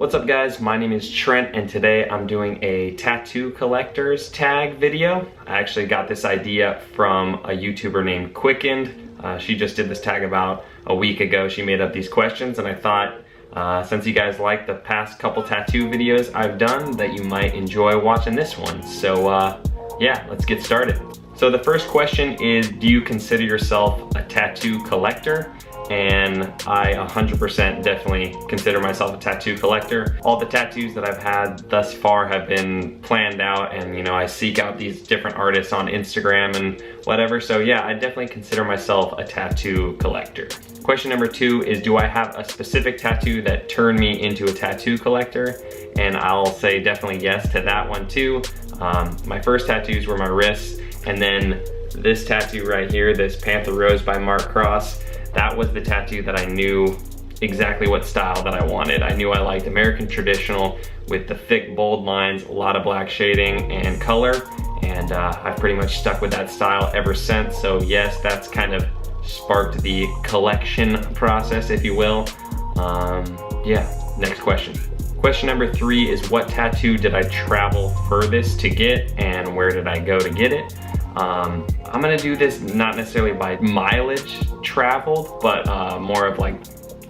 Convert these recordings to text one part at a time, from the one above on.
What's up guys, my name is Trent and today I'm doing a tattoo collector's tag video. I actually got this idea from a YouTuber named Qcknd. She just did this tag about a week ago. She made up these questions and I thought since you guys like the past couple tattoo videos I've done that you might enjoy watching this one. So yeah, let's get started. So the first question is, do you consider yourself a tattoo collector? And I 100% definitely consider myself a tattoo collector. All the tattoos that I've had thus far have been planned out, and you know, I seek out these different artists on Instagram and whatever. So yeah, I definitely consider myself a tattoo collector. Question number 2 is, do I have a specific tattoo that turned me into a tattoo collector? And I'll say definitely yes to that one too. My first tattoos were my wrists, and then this tattoo right here, this Panther Rose by Mark Cross, that was the tattoo that I knew exactly what style that I wanted. I knew I liked American traditional with the thick, bold lines, a lot of black shading and color, and I've pretty much stuck with that style ever since. So yes, that's kind of sparked the collection process, if you will. Yeah, next question. Question number 3 is, what tattoo did I travel furthest to get and where did I go to get it? I'm gonna do this not necessarily by mileage traveled, but more of like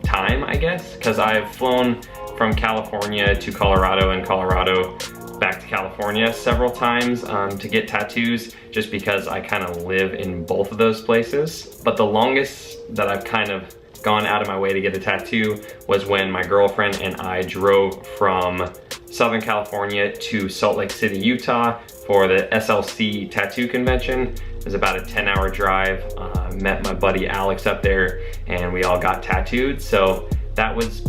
time, I guess, because I've flown from California to Colorado and Colorado back to California several times to get tattoos, just because I kind of live in both of those places. But the longest that I've kind of gone out of my way to get a tattoo was when my girlfriend and I drove from Southern California to Salt Lake City, Utah for the SLC tattoo convention. It was about a 10-hour drive. Met my buddy Alex up there and we all got tattooed. So that was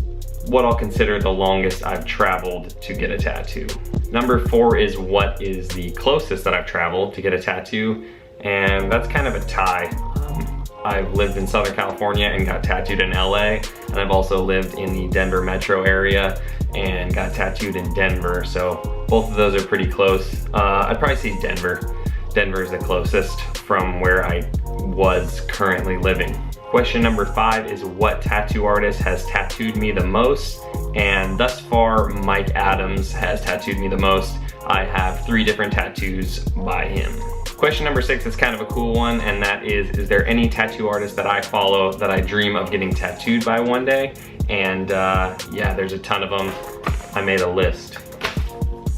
what I'll consider the longest I've traveled to get a tattoo. Number 4 is, what is the closest that I've traveled to get a tattoo? And that's kind of a tie. I've lived in Southern California and got tattooed in LA, and I've also lived in the Denver metro area and got tattooed in Denver. So both of those are pretty close. I'd probably say Denver. Denver is the closest from where I was currently living. Question number 5 is, what tattoo artist has tattooed me the most? And thus far, Mike Adams has tattooed me the most. I have 3 different tattoos by him. Question number 6 is kind of a cool one, and that is there any tattoo artist that I follow that I dream of getting tattooed by one day? And yeah, there's a ton of them. I made a list.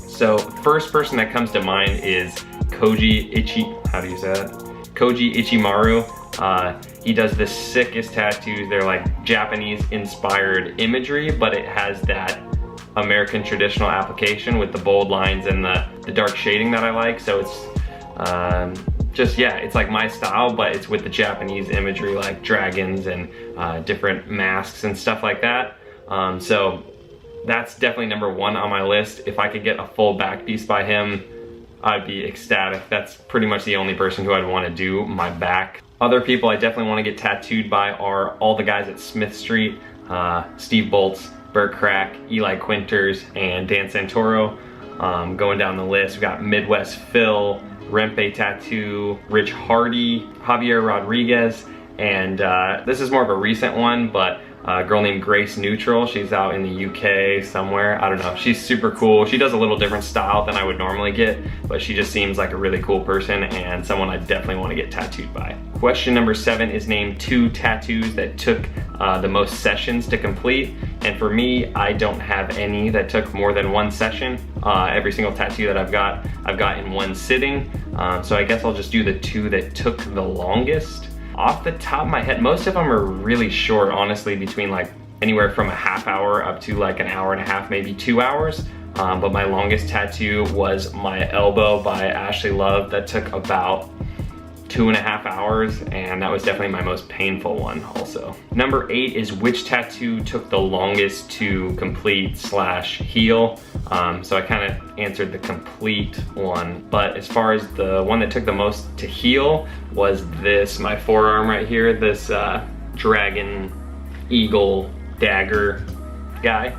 So first person that comes to mind is Koji Ichimaru. He does the sickest tattoos. They're like Japanese inspired imagery, but it has that American traditional application with the bold lines and the dark shading that I like. So it's just, yeah, it's like my style, but it's with the Japanese imagery like dragons and different masks and stuff like that. So that's definitely number 1 on my list. If I could get a full back piece by him, I'd be ecstatic. That's pretty much the only person who I'd want to do my back. Other people I definitely want to get tattooed by are all the guys at Smith Street, Steve Boltz, Burt Crack, Eli Quinters, and Dan Santoro. Going down the list, we got Midwest Phil, Rempe Tattoo, Rich Hardy, Javier Rodriguez, and this is more of a recent one, but a girl named Grace Neutral. She's out in the UK somewhere. I don't know. She's super cool. She does a little different style than I would normally get, but she just seems like a really cool person and someone I definitely want to get tattooed by. Question number 7 is, name 2 tattoos that took the most sessions to complete. And for me, I don't have any that took more than 1 session. Every single tattoo that I've got in 1 sitting. So I guess I'll just do the 2 that took the longest. Off the top of my head, most of them are really short, honestly, between like anywhere from a half hour up to like an hour and a half, maybe 2 hours. But my longest tattoo was my elbow by Ashley Love. That took about 2.5 hours, and that was definitely my most painful one also. Number 8 is, which tattoo took the longest to complete / heal? So I kind of answered the complete one, but as far as the one that took the most to heal was this, my forearm right here, this dragon, eagle, dagger guy.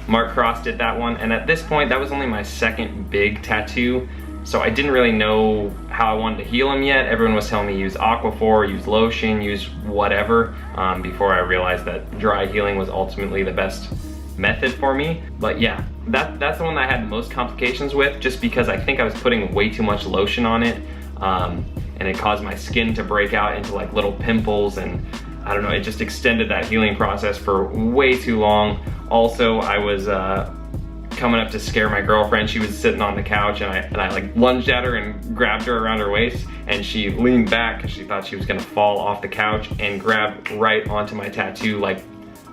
Mark Cross did that one, and at this point that was only my 2nd big tattoo. So I didn't really know how I wanted to heal him yet. Everyone was telling me use Aquaphor, use lotion, use whatever, before I realized that dry healing was ultimately the best method for me. But yeah, that's the one that I had the most complications with, just because I think I was putting way too much lotion on it, and it caused my skin to break out into like little pimples, and I don't know, it just extended that healing process for way too long. Also, I was coming up to scare my girlfriend. She was sitting on the couch, and I like lunged at her and grabbed her around her waist, and she leaned back because she thought she was gonna fall off the couch, and grabbed right onto my tattoo like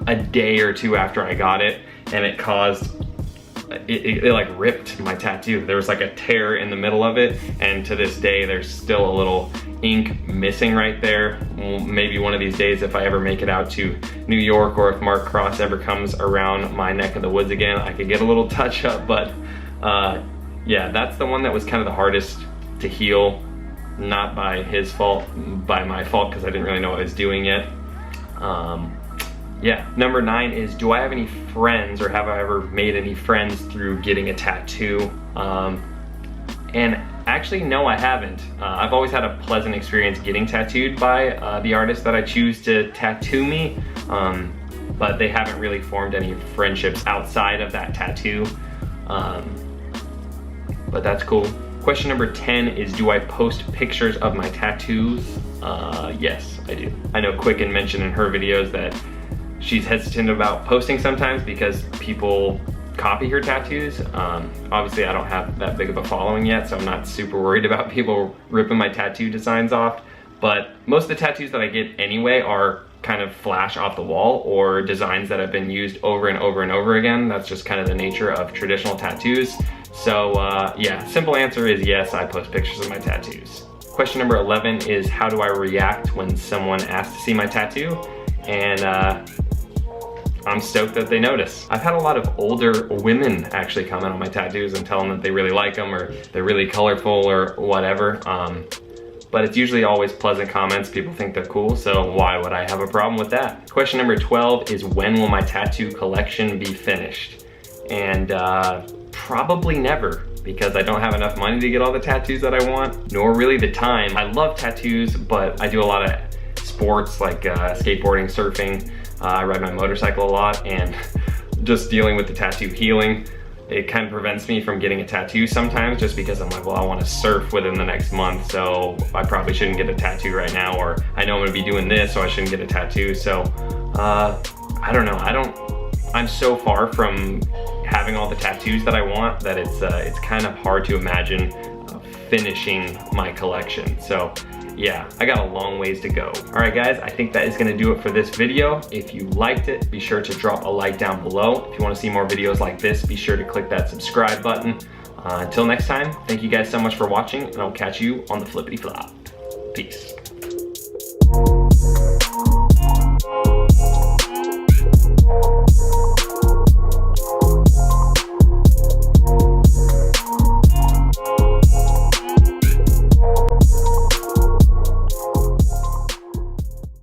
a day or two after I got it, and it caused, it like ripped my tattoo. There was like a tear in the middle of it, and to this day there's still a little ink missing right there. Well, maybe one of these days, if I ever make it out to New York, or if Mark Cross ever comes around my neck of the woods again, I could get a little touch up. But yeah, that's the one that was kind of the hardest to heal. Not by his fault, by my fault, because I didn't really know what I was doing yet. Yeah, number 9 is, do I have any friends, or have I ever made any friends through getting a tattoo? And actually, no, I haven't. I've always had a pleasant experience getting tattooed by the artist that I choose to tattoo me, but they haven't really formed any friendships outside of that tattoo. But that's cool. Question number 10 is, do I post pictures of my tattoos? Yes, I do. I know Qcknd mentioned in her videos that she's hesitant about posting sometimes because people copy her tattoos. Obviously, I don't have that big of a following yet, so I'm not super worried about people ripping my tattoo designs off. But most of the tattoos that I get anyway are kind of flash off the wall, or designs that have been used over and over and over again. That's just kind of the nature of traditional tattoos. So yeah, simple answer is yes, I post pictures of my tattoos. Question number 11 is, how do I react when someone asks to see my tattoo? And I'm stoked that they notice. I've had a lot of older women actually comment on my tattoos and tell them that they really like them, or they're really colorful, or whatever. But it's usually always pleasant comments. People think they're cool, so why would I have a problem with that? Question number 12 is, when will my tattoo collection be finished? And probably never, because I don't have enough money to get all the tattoos that I want, nor really the time. I love tattoos, but I do a lot of sports like skateboarding, surfing. I ride my motorcycle a lot, and just dealing with the tattoo healing, it kind of prevents me from getting a tattoo sometimes, just because I'm like, well, I want to surf within the next month, so I probably shouldn't get a tattoo right now, or I know I'm gonna be doing this, so I shouldn't get a tattoo. So I don't know, I'm so far from having all the tattoos that I want that it's kind of hard to imagine finishing my collection. So yeah, I got a long ways to go. All right, guys, I think that is gonna do it for this video. If you liked it, be sure to drop a like down below. If you wanna see more videos like this, be sure to click that subscribe button. Until next time, thank you guys so much for watching, and I'll catch you on the flippity flop. Peace.